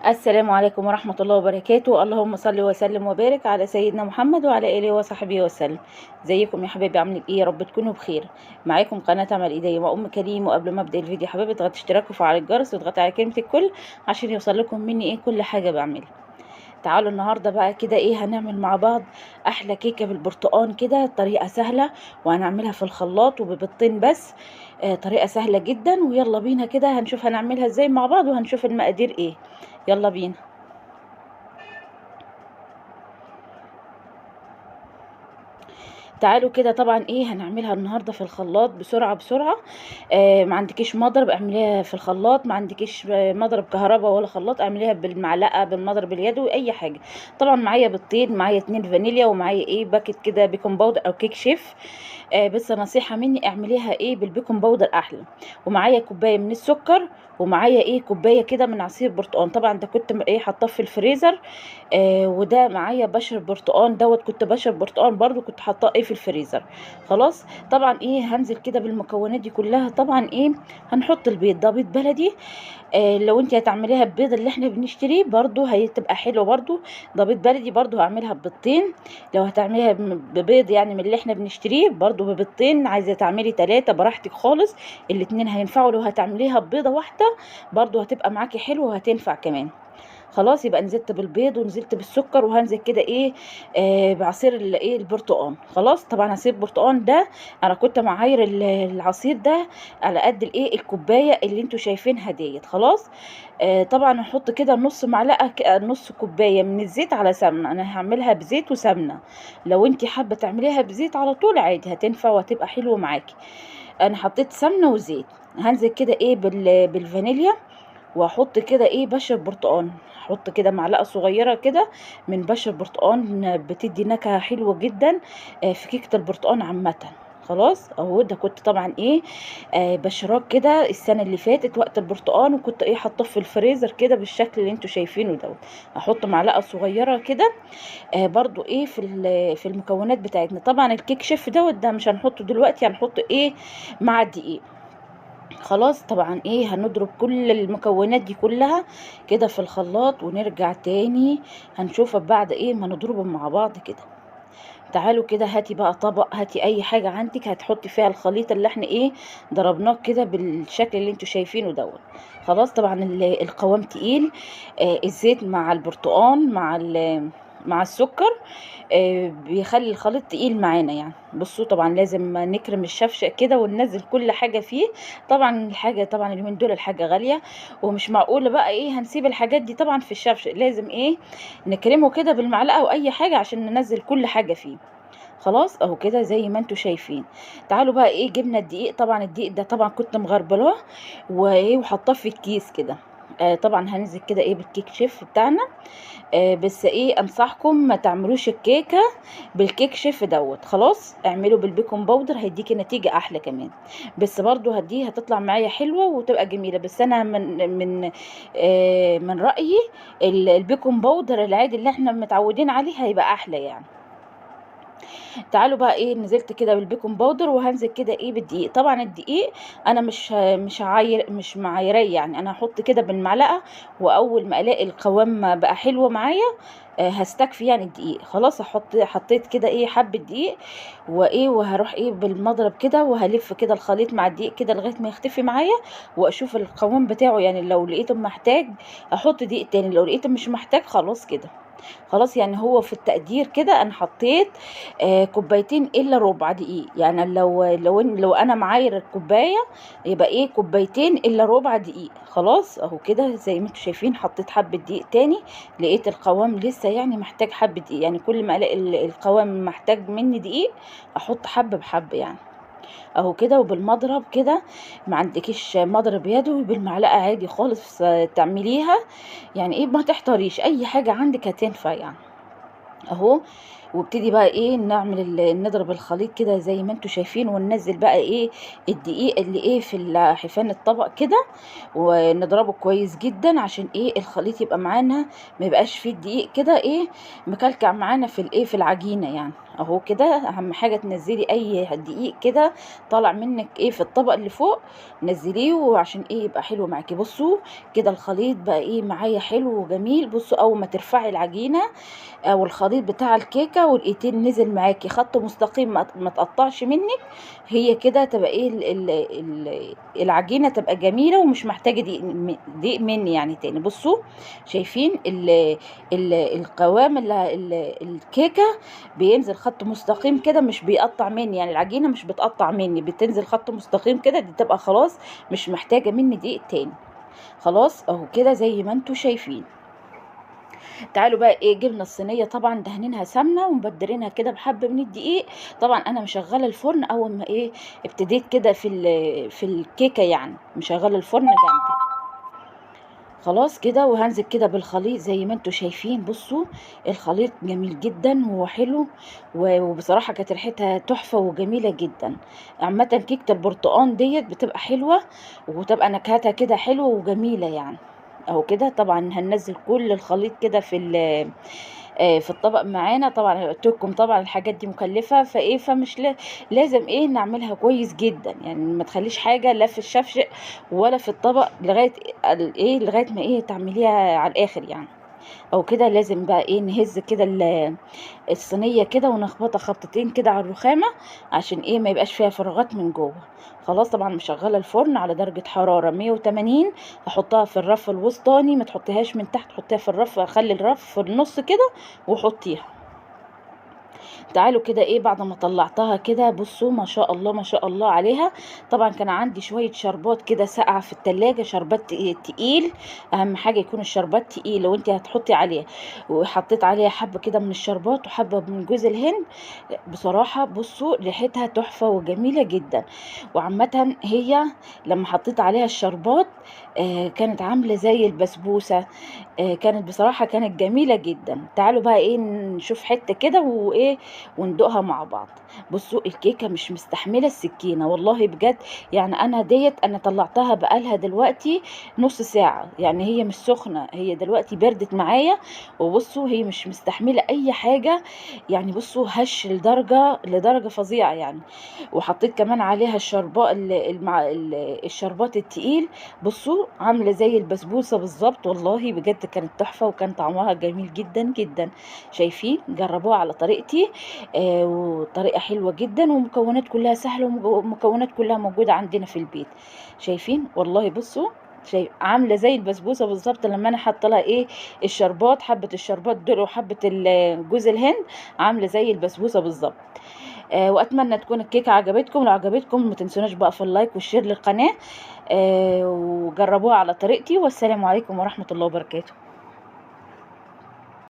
السلام عليكم ورحمة الله وبركاته. اللهم صل وسلم وبارك على سيدنا محمد وعلى آله وصحبه وسلم. ازيكم يا حبايبي، عاملين ايه؟ يا رب تكونوا بخير. معاكم قناة عمل ايديا وام كريم. وقبل ما ابدا الفيديو حبايبي اضغطوا اشتراك وفعل الجرس واضغطوا على كلمة الكل عشان يوصل لكم مني ايه كل حاجة بعملها. تعالوا النهارده بقى كده ايه هنعمل مع بعض احلى كيكه بالبرتقال كده، طريقه سهله وهنعملها في الخلاط وببيضتين بس. طريقه سهله جدا، ويلا بينا كده هنشوف هنعملها ازاي مع بعض وهنشوف المقادير ايه. يلا بينا. تعالوا كده طبعا ايه هنعملها النهارده في الخلاط بسرعه بسرعه. ما عندكيش مضرب اعمليها في الخلاط، ما عندكيش مضرب كهرباء ولا خلاط اعمليها بالمعلقه بالمضرب اليدوي اي حاجه. طبعا معايا بيضتين، معايا 2 فانيليا، ومعايا ايه باكت كده بيكنج باودر او كيك شيف. بس نصيحه مني اعمليها ايه بالبيكنج باودر احلى. ومعايا كوبايه من السكر، ومعايا ايه كوبايه كده من عصير برتقال. طبعا ده كنت ايه حاطاه في الفريزر. وده معايا بشر برتقال، دوت كنت بشر برتقال برضو كنت حاطاه ايه في الفريزر. خلاص طبعا ايه هنزل كده بالمكونات دي كلها. طبعا ايه هنحط البيض، ده بيض بلدي. لو انت هتعمليها ببيض اللي احنا بنشتريه برضو هتبقى حلوه برضو. ده بيض بلدي برضو هعملها ببيضتين. لو هتعمليها ببيض يعني من اللي احنا بنشتريه برضو ببيضتين، عايزه تعملي 3 براحتك خالص. الاتنين هينفعوا. لو هتعمليها ببيضه واحده برضو هتبقى معاكي حلوه وهتنفع كمان. خلاص يبقى نزلت بالبيض ونزلت بالسكر وهنزل كده ايه بعصير الايه البرتقال. خلاص طبعا عصير البرتقال ده انا كنت معاير العصير ده على قد الايه الكوبايه اللي انتوا شايفينها ديت. خلاص طبعا هحط كده نص معلقه نص كوبايه من الزيت على سمنه. انا هعملها بزيت وسمنه. لو انت حابه تعمليها بزيت على طول عادي هتنفع وهتبقى حلوه معاكي. انا حطيت سمنه وزيت. هنزل كده ايه بالفانيليا، واحط كده ايه بشر برتقان. احط كده معلقه صغيره كده من بشر برتقان، بتدي نكهه حلوه جدا في كيكه البرتقان عامه. خلاص اهو ده كنت طبعا ايه بشراه كده السنه اللي فاتت وقت البرتقان، وكنت ايه حاطاه في الفريزر كده بالشكل اللي انتوا شايفينه دوت. احط معلقه صغيره كده برضو ايه في المكونات بتاعتنا. طبعا الكيك شيف دوت ده مش هنحطه دلوقتي، هنحطه ايه مع الدقيق. خلاص طبعا ايه هنضرب كل المكونات دي كلها كده في الخلاط ونرجع تاني هنشوفها بعد ايه ما نضربهم مع بعض كده. تعالوا كده هاتي بقى طبق، هاتي اي حاجة عندك هتحطي فيها الخليط اللي احنا ايه ضربناه كده بالشكل اللي انتوا شايفينه دوت. خلاص طبعا القوام تقيل. الزيت مع البرتقال مع السكر بيخلي الخليط تقيل معانا يعني. بصوا طبعا لازم نكرم الشفشق كده وننزل كل حاجة فيه. طبعا الحاجة طبعا اليومين دول الحاجة غالية، ومش معقولة بقى ايه هنسيب الحاجات دي طبعا في الشفشق. لازم ايه نكرمه كده بالمعلقة او اي حاجة عشان ننزل كل حاجة فيه. خلاص اهو كده زي ما انتوا شايفين. تعالوا بقى ايه جبنا الدقيق. طبعا الدقيق ده طبعا كنت مغربلاه وايه وحطاه في الكيس كده. طبعا هننزل كده ايه بالكيك شيف بتاعنا. بس ايه انصحكم ما تعملوش الكيكه بالكيك شيف دوت. خلاص اعملوا بالبيكنج باودر هيديكي نتيجه احلى كمان. بس برضو هتطلع معايا حلوه وتبقى جميله. بس انا من رايي البيكنج باودر العادي اللي احنا متعودين عليه هيبقى احلى يعني. تعالوا بقى ايه نزلت كده بالبيكنج باودر وهنزل كده ايه بالدقيق. طبعا الدقيق انا مش معايريه يعني. انا هحط كده بالمعلقه، واول ما الاقي القوام بقى حلو معايا هستكفي يعني الدقيق. خلاص حطيت كده ايه حبه دقيق وايه وهروح ايه بالمضرب كده وهلف كده الخليط مع الدقيق كده لغايه ما يختفي معايا، واشوف القوام بتاعه يعني. لو لقيته محتاج احط دقيق تاني، لو لقيته مش محتاج خلاص كده. خلاص يعني هو في التقدير كده انا حطيت كوبايتين الا ربع دقيق يعني. لو انا معايره الكوبايه يبقى ايه كوبايتين الا ربع دقيق. خلاص اهو كده زي ما انتم شايفين حطيت حبه دقيق تاني. لقيت القوام لسه يعني محتاج حبه دقيق يعني. كل ما الاقي القوام محتاج مني دقيق احط حبه بحبه يعني. اهو كده وبالمضرب كده. ما عندكيش مضرب يدوي بالمعلقه عادي خالص تعمليها يعني ايه ما تحتاريش اي حاجه عندك هتنفع يعني. اهو وابتدي بقى ايه نعمل نضرب الخليط كده زي ما انتوا شايفين، وننزل بقى ايه الدقيق اللي ايه في حيفان الطبق كده، ونضربه كويس جدا عشان ايه الخليط يبقى معانا، ما يبقاش فيه الدقيق كده ايه مكلكع معانا في الايه في العجينه يعني. اهو كده اهم حاجه تنزلي اي دقيق كده طالع منك ايه في الطبق اللي فوق، نزليه وعشان ايه يبقى حلو معاكي. بصوا كده الخليط بقى ايه معايا حلو وجميل. بصوا اول ما ترفعي العجينه او الخليط بتاع الكيكه ولقيتين نزل معاكي خط مستقيم ما تقطعش منك، هي كده تبقى ايه العجينه تبقى جميله ومش محتاجه دقيق مني يعني تاني. بصوا شايفين القوام الكيكه بينزل خط مستقيم كده مش بيقطع مني، يعني العجينه مش بتقطع مني، بتنزل خط مستقيم كده، دي تبقى خلاص مش محتاجه مني دقيق تاني. خلاص اهو كده زي ما انتوا شايفين. تعالوا بقى ايه جبنا الصينيه طبعا دهنينها سمنه ومبدرينها كده بحبه من الدقيق. طبعا انا مشغله الفرن اول ما ايه ابتديت كده في الكيكه يعني مشغله الفرن جنبي. خلاص كده وهنزل كده بالخليط زي ما انتوا شايفين. بصوا الخليط جميل جدا وحلو، وبصراحه كانت ريحتها تحفه وجميله جدا. عامه كيكه البرتقال ديت بتبقى حلوه وتبقى نكهتها كده حلوه وجميله يعني. اهو كده طبعا هننزل كل الخليط كده في الطبق معانا. طبعا قلت لكم طبعا الحاجات دي مكلفه فايه فمش لازم ايه نعملها كويس جدا، يعني ما تخليش حاجه لا في الشفشق ولا في الطبق لغايه ايه لغايه ما ايه تعمليها على الاخر يعني. او كده لازم بقى ايه نهز كده الصينيه كده ونخبطها خبطتين كده على الرخامه عشان ايه ما يبقاش فيها فراغات من جوه. خلاص طبعا مشغله الفرن على درجه حراره 180. هحطها في الرف الوسطاني، ما تحطيهاش من تحت، حطيها في الرف، خلي الرف في النص كده وحطيها. تعالوا كده ايه بعد ما طلعتها كده بصوا ما شاء الله ما شاء الله عليها. طبعا كان عندي شويه شربات كده ساقعه في التلاجة، شربات تقيل، اهم حاجه يكون الشربات تقيل لو انت هتحطي عليها. وحطيت عليها حبه كده من الشربات وحبه من جوز الهند. بصراحه بصوا ريحتها تحفه وجميله جدا. وعامه هي لما حطيت عليها الشربات كانت عامله زي البسبوسه. كانت بصراحه كانت جميله جدا. تعالوا بقى ايه نشوف حته كده وايه وندوقها مع بعض. بصوا الكيكه مش مستحمله السكينه والله بجد، يعني انا ديت انا طلعتها بقالها دلوقتي نص ساعه، يعني هي مش سخنه، هي دلوقتي بردت معايا. وبصوا هي مش مستحمله اي حاجه، يعني بصوا هش لدرجه فظيعه يعني. وحطيت كمان عليها الشربات الشربات التقيل. بصوا عامله زي البسبوسه بالظبط، والله بجد كانت تحفه وكان طعمها جميل جدا جدا. شايفين جربوها على طريقتي وطريقه حلوه جدا ومكونات كلها سهله ومكونات كلها موجوده عندنا في البيت. شايفين والله بصوا عامله زي البسبوسه بالظبط لما انا حاطه لها ايه الشربات، حبه الشربات دول وحبه جوز الهند، عامله زي البسبوسه بالظبط. واتمنى تكون الكيكه عجبتكم. لو عجبتكم ما تنسوناش بقى في اللايك والشير للقناه، وجربوها على طريقتي. والسلام عليكم ورحمه الله وبركاته.